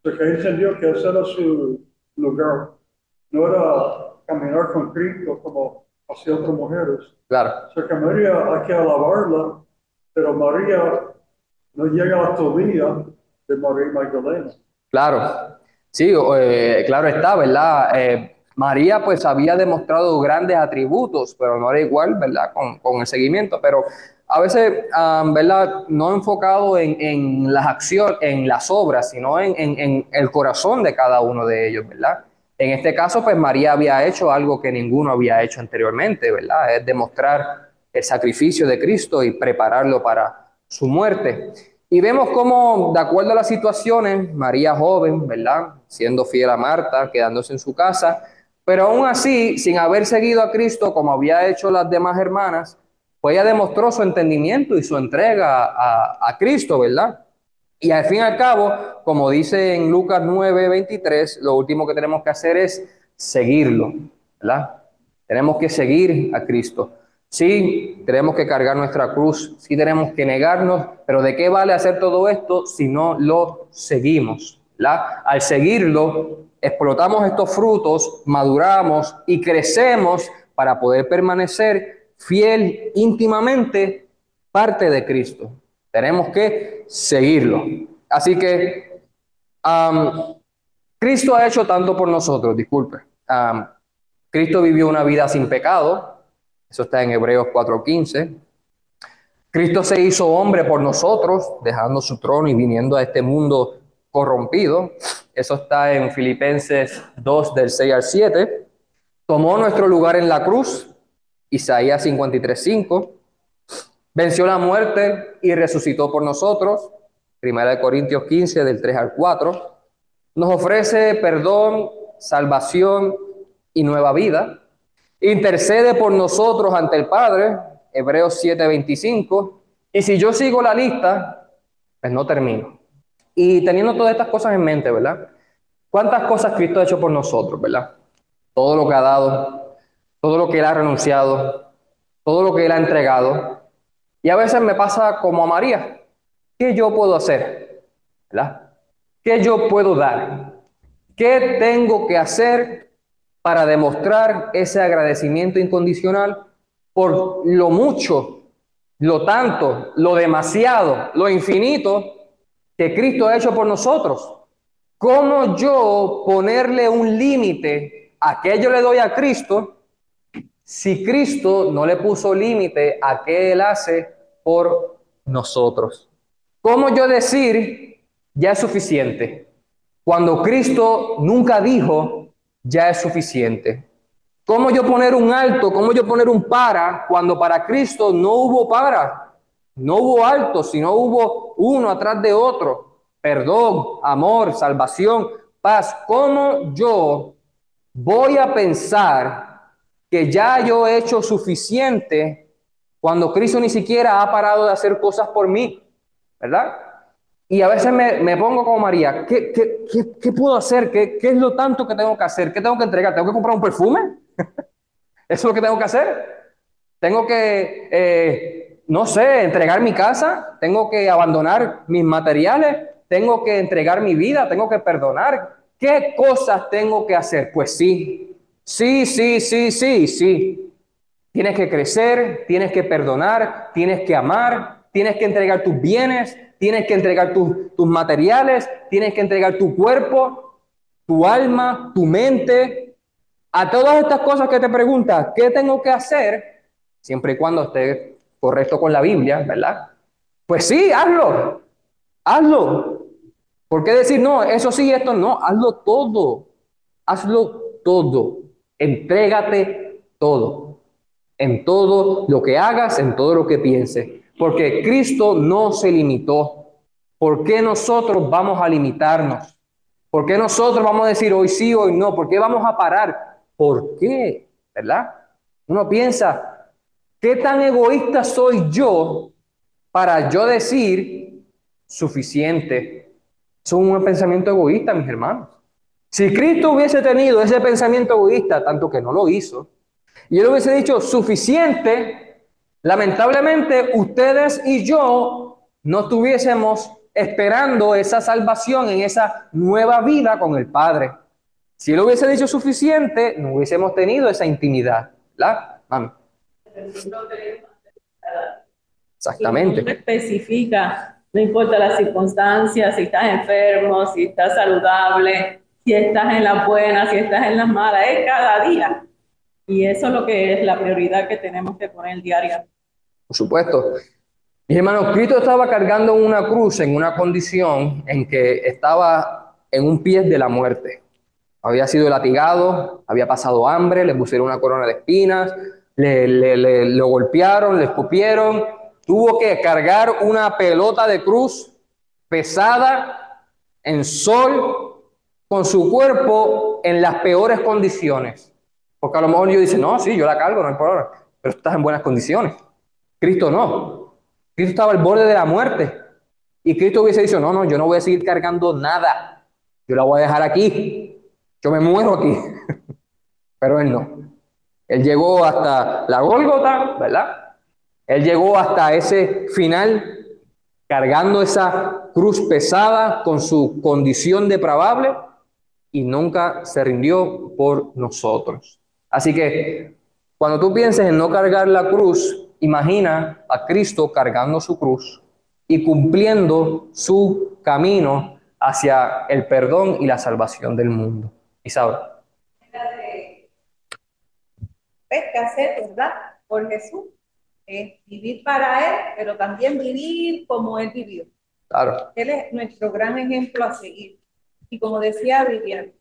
Porque entendió que ese era su lugar. No era caminar con Cristo como hacía otras mujeres. Claro. O sea que María hay que alabarla, pero María no llega a la tobillo de María Magdalena. Claro. Sí, claro está, ¿verdad? María pues había demostrado grandes atributos, pero no era igual, ¿verdad? Con el seguimiento, pero a veces, ¿verdad? No enfocado en las acciones, en las obras, sino en el corazón de cada uno de ellos, ¿verdad? En este caso, pues María había hecho algo que ninguno había hecho anteriormente, ¿verdad? Es demostrar el sacrificio de Cristo y prepararlo para su muerte. Y vemos cómo, de acuerdo a las situaciones, María joven, ¿verdad? Siendo fiel a Marta, quedándose en su casa, pero aún así, sin haber seguido a Cristo como había hecho las demás hermanas, pues ella demostró su entendimiento y su entrega a Cristo, ¿verdad? Y al fin y al cabo, como dice en Lucas 9:23, lo último que tenemos que hacer es seguirlo, ¿verdad? Tenemos que seguir a Cristo. Sí, tenemos que cargar nuestra cruz, sí tenemos que negarnos, pero ¿de qué vale hacer todo esto si no lo seguimos? ¿Verdad? Al seguirlo, explotamos estos frutos, maduramos y crecemos para poder permanecer fiel íntimamente parte de Cristo. Tenemos que seguirlo. Así que Cristo ha hecho tanto por nosotros, disculpe. Cristo vivió una vida sin pecado. Eso está en Hebreos 4:15. Cristo se hizo hombre por nosotros, dejando su trono y viniendo a este mundo corrompido. Eso está en Filipenses 2, del 6 al 7. Tomó nuestro lugar en la cruz, Isaías 53:5. Venció la muerte y resucitó por nosotros, 1 Corintios 15, del 3 al 4. Nos ofrece perdón, salvación y nueva vida. Intercede por nosotros ante el Padre, Hebreos 7:25. Y si yo sigo la lista, pues no termino. Y teniendo todas estas cosas en mente, ¿verdad? ¿Cuántas cosas Cristo ha hecho por nosotros, verdad? Todo lo que ha dado, todo lo que Él ha renunciado, todo lo que Él ha entregado. Y a veces me pasa como a María. ¿Qué yo puedo hacer? ¿Verdad? ¿Qué yo puedo dar? ¿Qué tengo que hacer para demostrar ese agradecimiento incondicional por lo mucho, lo tanto, lo demasiado, lo infinito que Cristo ha hecho por nosotros? ¿Cómo yo ponerle un límite a qué yo le doy a Cristo si Cristo no le puso límite a qué Él hace por nosotros? ¿Cómo yo decir ya es suficiente cuando Cristo nunca dijo ya es suficiente? ¿Cómo yo poner un alto? ¿Cómo yo poner un para cuando para Cristo no hubo para? No hubo alto, sino hubo uno atrás de otro. Perdón, amor, salvación, paz. ¿Cómo yo voy a pensar que ya yo he hecho suficiente cuando Cristo ni siquiera ha parado de hacer cosas por mí? ¿Verdad? Y a veces me pongo como María, ¿qué puedo hacer? ¿Qué es lo tanto que tengo que hacer? ¿Qué tengo que entregar? ¿Tengo que comprar un perfume? ¿Eso es lo que tengo que hacer? ¿Tengo que, no sé, entregar mi casa? ¿Tengo que abandonar mis materiales? ¿Tengo que entregar mi vida? ¿Tengo que perdonar? ¿Qué cosas tengo que hacer? Pues sí, sí. Tienes que crecer, tienes que perdonar, tienes que amar, tienes que entregar tus bienes, tienes que entregar tus materiales, tienes que entregar tu cuerpo, tu alma, tu mente. A todas estas cosas que te preguntas, ¿qué tengo que hacer? Siempre y cuando esté correcto con la Biblia, ¿verdad? Pues sí, hazlo, hazlo. ¿Por qué decir no, eso sí, esto no? Hazlo todo, entrégate todo, en todo lo que hagas, en todo lo que pienses, porque Cristo no se limitó. ¿Por qué nosotros vamos a limitarnos? ¿Por qué nosotros vamos a decir hoy sí, hoy no? ¿Por qué vamos a parar? ¿Por qué? ¿Verdad? Uno piensa, ¿qué tan egoísta soy yo para yo decir suficiente? Eso es un pensamiento egoísta, mis hermanos. Si Cristo hubiese tenido ese pensamiento egoísta, tanto que no lo hizo, y él hubiese dicho suficiente, lamentablemente ustedes y yo no estuviésemos esperando esa salvación en esa nueva vida con el Padre. Si él hubiese dicho suficiente, no hubiésemos tenido esa intimidad, ¿verdad? Mami. Y no Exactamente. especifica, no importa las circunstancias, si estás enfermo, si estás saludable, si estás en las buenas, si estás en las malas, es cada día. Y eso es lo que es la prioridad que tenemos que poner diaria. Por supuesto. Mis hermanos, Cristo estaba cargando una cruz en una condición en que estaba en un pie de la muerte. Había sido latigado, había pasado hambre, le pusieron una corona de espinas, lo golpearon, le escupieron, tuvo que cargar una pelota de cruz pesada en sol con su cuerpo en las peores condiciones. Porque a lo mejor yo dice, no, sí, yo la cargo, no hay problema, pero estás en buenas condiciones. Cristo no. Cristo estaba al borde de la muerte. Y Cristo hubiese dicho, no, yo no voy a seguir cargando nada. Yo la voy a dejar aquí. Yo me muero aquí. Pero él no. Él llegó hasta la Gólgota, ¿verdad? Él llegó hasta ese final cargando esa cruz pesada con su condición depravable y nunca se rindió por nosotros. Así que cuando tú pienses en no cargar la cruz, imagina a Cristo cargando su cruz y cumpliendo su camino hacia el perdón y la salvación del mundo. Isabel. ¿Ves qué hacer, verdad? Por Jesús. Vivir para Él, pero también vivir como Él vivió. Claro. Él es nuestro gran ejemplo a seguir. Y como decía Vivian,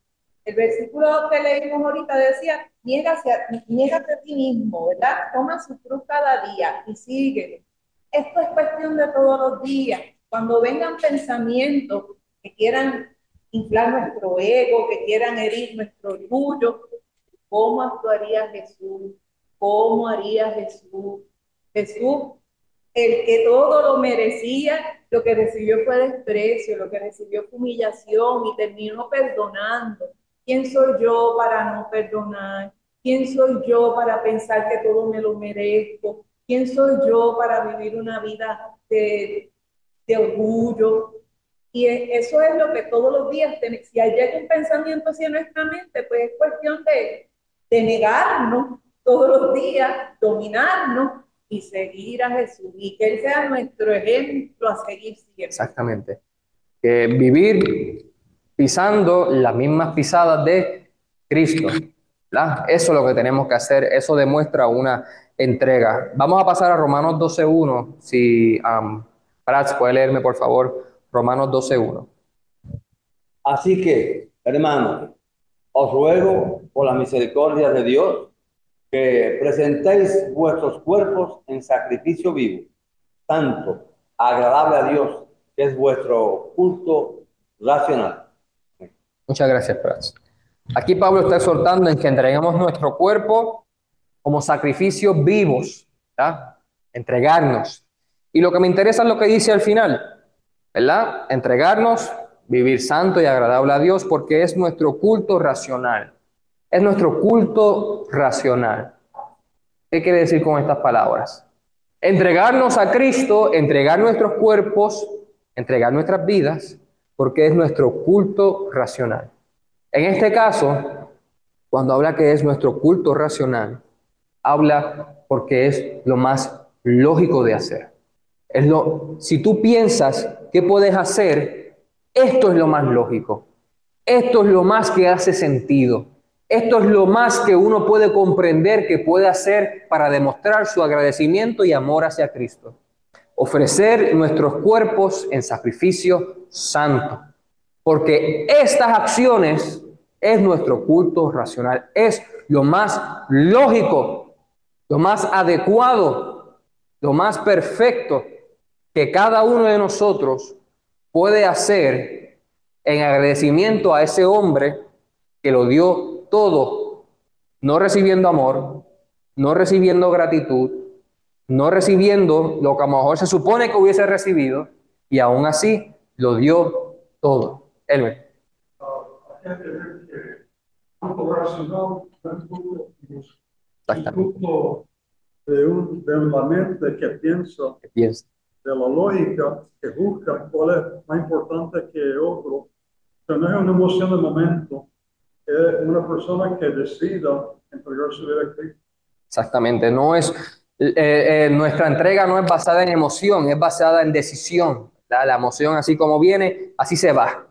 el versículo que leímos ahorita decía, niégate a ti mismo, ¿verdad? Toma su cruz cada día y síguele. Esto es cuestión de todos los días. Cuando vengan pensamientos que quieran inflar nuestro ego, que quieran herir nuestro orgullo, ¿cómo actuaría Jesús? ¿Cómo haría Jesús? Jesús, el que todo lo merecía, lo que recibió fue desprecio, lo que recibió fue humillación y terminó perdonando. ¿Quién soy yo para no perdonar? ¿Quién soy yo para pensar que todo me lo merezco? ¿Quién soy yo para vivir una vida de orgullo? Y eso es lo que todos los días tenemos. Si hay un pensamiento así en nuestra mente, pues es cuestión de negarnos todos los días, dominarnos y seguir a Jesús. Y que Él sea nuestro ejemplo a seguir siempre. Exactamente. Vivir pisando las mismas pisadas de Cristo, ¿verdad? Eso es lo que tenemos que hacer. Eso demuestra una entrega. Vamos a pasar a Romanos 12:1. Si Prats puede leerme, por favor, Romanos 12:1. Así que, hermanos, os ruego por la misericordia de Dios que presentéis vuestros cuerpos en sacrificio vivo, santo, agradable a Dios, que es vuestro culto racional. Muchas gracias, Prats. Aquí Pablo está exhortando en que entreguemos nuestro cuerpo como sacrificios vivos, ¿verdad? Entregarnos. Y lo que me interesa es lo que dice al final. ¿verdad? Entregarnos, vivir santo y agradable a Dios, porque es nuestro culto racional. Es nuestro culto racional. ¿Qué quiere decir con estas palabras? Entregarnos a Cristo, entregar nuestros cuerpos, entregar nuestras vidas, porque es nuestro culto racional. En este caso, cuando habla que es nuestro culto racional, habla porque es lo más lógico de hacer. Si tú piensas qué puedes hacer, esto es lo más lógico. Esto es lo más que hace sentido. Esto es lo más que uno puede comprender que puede hacer para demostrar su agradecimiento y amor hacia Cristo. Ofrecer nuestros cuerpos en sacrificio santo. Porque estas acciones es nuestro culto racional. Es lo más lógico, lo más adecuado, lo más perfecto que cada uno de nosotros puede hacer en agradecimiento a ese hombre que lo dio todo, no recibiendo amor, no recibiendo gratitud, no recibiendo lo que a lo mejor se supone que hubiese recibido, y aún así lo dio todo. Elmer. Hay que ver que culto racional no es culto Exactamente. culto de la mente que piensa, ¿Qué piensas? de la lógica que busca cuál es más importante que otro. O sea, no es una emoción de momento, es una persona que decida entregar su vida a Cristo. Exactamente. No es, nuestra entrega no es basada en emoción, es basada en decisión. La emoción, así como viene, así se va.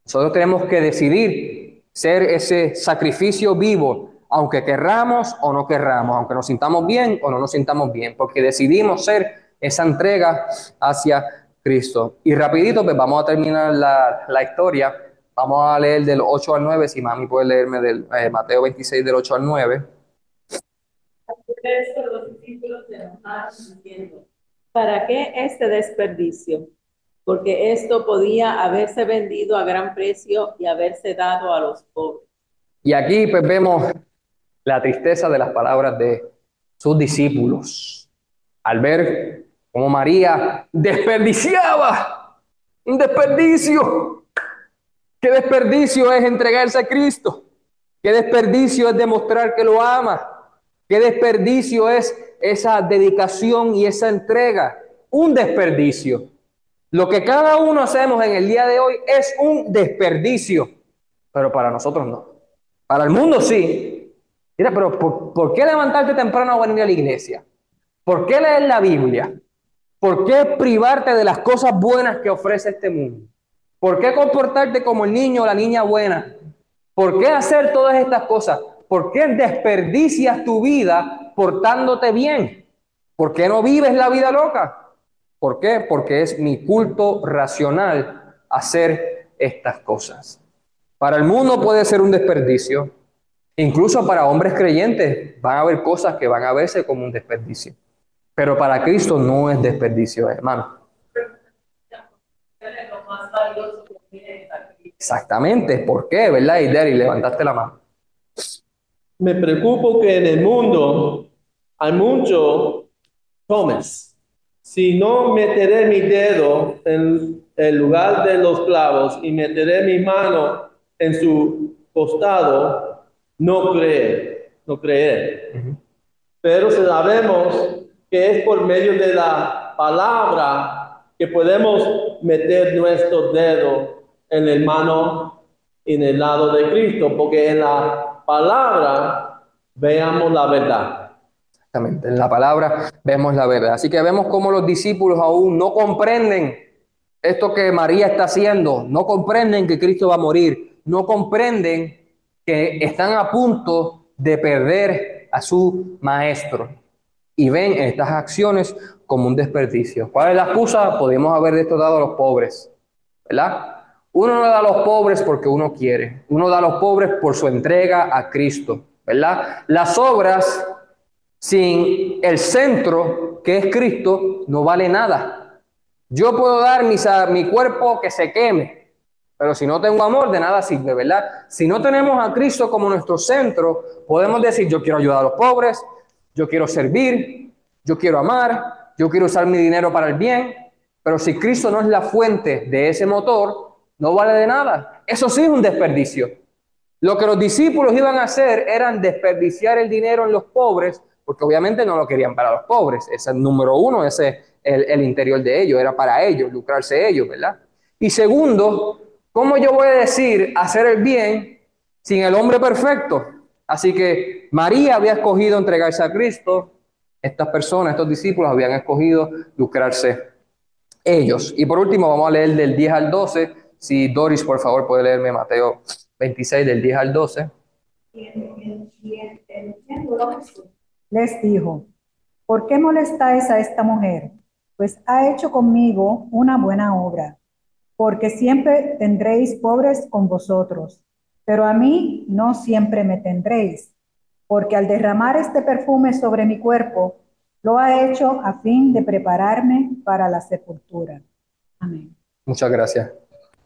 Nosotros tenemos que decidir ser ese sacrificio vivo, aunque querramos o no querramos, aunque nos sintamos bien o no nos sintamos bien, porque decidimos ser esa entrega hacia Cristo. Y rapidito, pues vamos a terminar la historia. Vamos a leer del 8 al 9, si mami puede leerme del Mateo 26, del 8 al 9. Esto los discípulos se enojaron diciendo, ¿para qué este desperdicio? Porque esto podía haberse vendido a gran precio y haberse dado a los pobres. Y aquí pues vemos la tristeza de las palabras de sus discípulos al ver cómo María desperdiciaba. Un desperdicio. ¿Qué desperdicio es entregarse a Cristo? ¿Qué desperdicio es demostrar que lo ama? ¿Qué desperdicio es esa dedicación y esa entrega? Un desperdicio. Lo que cada uno hacemos en el día de hoy es un desperdicio, pero para nosotros no. Para el mundo sí. Mira, pero ¿por qué levantarte temprano a venir a la iglesia? ¿Por qué leer la Biblia? ¿Por qué privarte de las cosas buenas que ofrece este mundo? ¿Por qué comportarte como el niño o la niña buena? ¿Por qué hacer todas estas cosas? ¿Por qué desperdicias tu vida portándote bien? ¿Por qué no vives la vida loca? ¿Por qué? Porque es mi culto racional hacer estas cosas. Para el mundo puede ser un desperdicio. Incluso para hombres creyentes van a haber cosas que van a verse como un desperdicio. Pero para Cristo no es desperdicio, hermano. Exactamente. ¿Por qué? ¿Verdad? Y Derry, levantaste la mano. Me preocupo que en el mundo hay mucho Thomas. Si no meteré mi dedo en el lugar de los clavos y meteré mi mano en su costado, no creeré. Pero sabemos que es por medio de la palabra que podemos meter nuestro dedo en el mano en el lado de Cristo, porque en la palabra veamos la verdad. Exactamente, en la palabra vemos la verdad. Así que vemos cómo los discípulos aún no comprenden esto que María está haciendo, no comprenden que Cristo va a morir, no comprenden que están a punto de perder a su maestro y ven estas acciones como un desperdicio. ¿Cuál es la excusa? Podemos haber de esto dado a los pobres, ¿verdad? Uno no da a los pobres porque uno quiere, uno da a los pobres por su entrega a Cristo, ¿verdad? Las obras sin el centro, que es Cristo, no vale nada. Yo puedo dar mi cuerpo que se queme, pero si no tengo amor, de nada sirve, ¿verdad? Si no tenemos a Cristo como nuestro centro, podemos decir, yo quiero ayudar a los pobres, yo quiero servir, yo quiero amar, yo quiero usar mi dinero para el bien, Pero si Cristo no es la fuente de ese motor, no vale de nada. Eso sí es un desperdicio. Lo que los discípulos iban a hacer eran desperdiciar el dinero en los pobres, porque obviamente no lo querían para los pobres. Ese es el número uno, ese es el interior de ellos, era para ellos, lucrarse ellos, ¿verdad? Y segundo, ¿cómo yo voy a decir hacer el bien sin el hombre perfecto? Así que María había escogido entregarse a Cristo, estas personas, estos discípulos habían escogido lucrarse ellos. Y por último vamos a leer del 10 al 12. Si Doris, por favor, puede leerme Mateo 26 del 10 al 12. Les dijo: ¿por qué molestáis a esta mujer? Pues ha hecho conmigo una buena obra. Porque siempre tendréis pobres con vosotros, pero a mí no siempre me tendréis. Porque al derramar este perfume sobre mi cuerpo, lo ha hecho a fin de prepararme para la sepultura. Amén. Muchas gracias.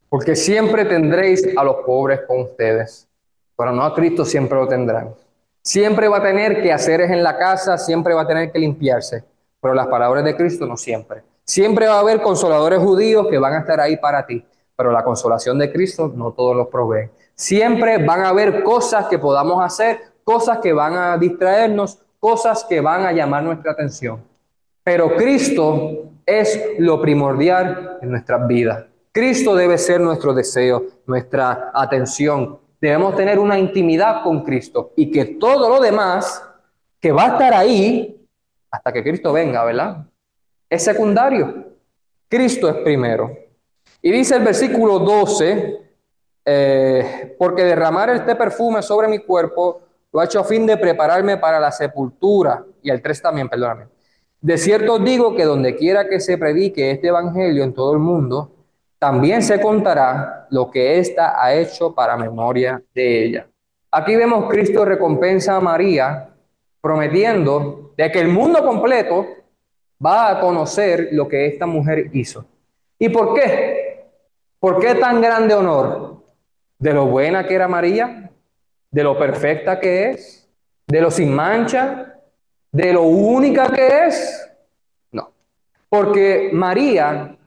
Porque siempre tendréis a los pobres con ustedes, pero no a Cristo siempre lo tendrán. Siempre va a tener que haceres en la casa, siempre va a tener que limpiarse, pero las palabras de Cristo no siempre. Siempre va a haber consoladores judíos que van a estar ahí para ti, pero la consolación de Cristo no todos los proveen. Siempre van a haber cosas que podamos hacer, cosas que van a distraernos, cosas que van a llamar nuestra atención. Pero Cristo es lo primordial en nuestras vidas. Cristo debe ser nuestro deseo, nuestra atención. Debemos tener una intimidad con Cristo y que todo lo demás que va a estar ahí hasta que Cristo venga, ¿verdad? Es secundario. Cristo es primero. Y dice el versículo 12, porque derramar este perfume sobre mi cuerpo lo ha hecho a fin de prepararme para la sepultura. Y el 3 también, perdóname. De cierto os digo que donde quiera que se predique este evangelio en todo el mundo, también se contará lo que ésta ha hecho para memoria de ella. Aquí vemos Cristo recompensa a María, prometiendo de que el mundo completo va a conocer lo que esta mujer hizo. ¿Y por qué? ¿Por qué tan grande honor? ¿De lo buena que era María? ¿De lo perfecta que es? ¿De lo sin mancha? ¿De lo única que es? No. Porque María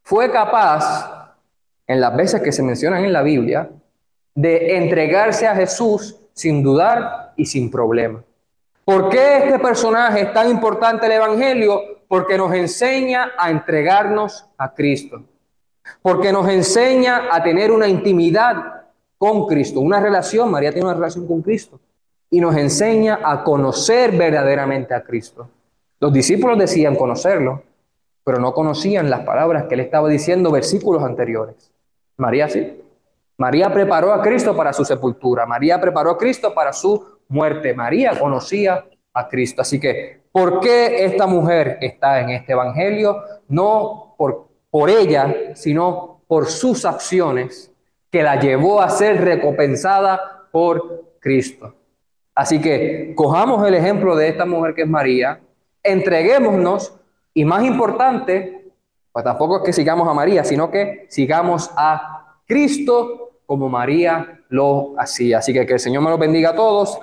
fue capaz, en las veces que se mencionan en la Biblia, de entregarse a Jesús sin dudar y sin problema. ¿Por qué este personaje es tan importante en el Evangelio? Porque nos enseña a entregarnos a Cristo. Porque nos enseña a tener una intimidad con Cristo, una relación. María tiene una relación con Cristo. Y nos enseña a conocer verdaderamente a Cristo. Los discípulos decían conocerlo, pero no conocían las palabras que él estaba diciendo versículos anteriores. María sí. María preparó a Cristo para su sepultura. María preparó a Cristo para su muerte. María conocía a Cristo. Así que, ¿por qué esta mujer está en este evangelio? No por ella, sino por sus acciones que la llevó a ser recompensada por Cristo. Así que cojamos el ejemplo de esta mujer que es María, entreguémonos y más importante, pues tampoco es que sigamos a María, sino que sigamos a Cristo como María lo hacía. Así que el Señor me los bendiga a todos.